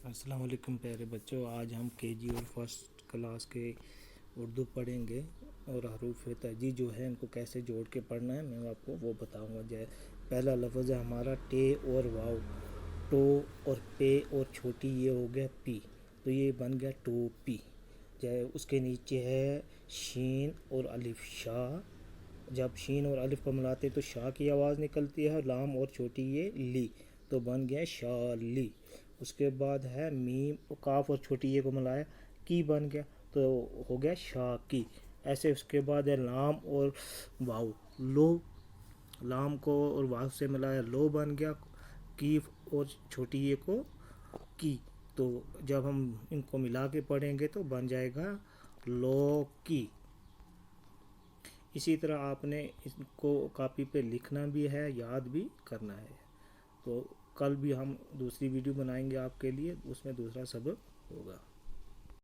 السلام علیکم پیارے بچوں، آج ہم کے جی اور فرسٹ کلاس کے اردو پڑھیں گے اور حروف تہجی جو ہے ان کو کیسے جوڑ کے پڑھنا ہے میں آپ کو وہ بتاؤں گا۔ پہلا لفظ ہے ہمارا ٹے اور واو، ٹو اور پے اور چھوٹی یہ ہو گیا پی، تو یہ بن گیا ٹوپی۔ اس کے نیچے ہے شین اور الف شاہ، جب شین اور الف کو ملاتے تو شاہ کی آواز نکلتی ہے، لام اور چھوٹی یہ لی، تو بن گیا شالی۔ اس کے بعد ہے میم، کاف اور چھوٹی یہ کو ملایا کی بن گیا، تو ہو گیا شاکی۔ ایسے اس کے بعد ہے لام اور واو، لو، لام کو اور واو سے ملایا لو بن گیا، کیف اور چھوٹی یہ کو کی، تو جب ہم ان کو ملا کے پڑھیں گے تو بن جائے گا لوکی۔ اسی طرح آپ نے اس کو کاپی پہ لکھنا بھی ہے، یاد بھی کرنا ہے۔ تو کل بھی ہم دوسری ویڈیو بنائیں گے آپ کے لیے، اس میں دوسرا سبق ہوگا۔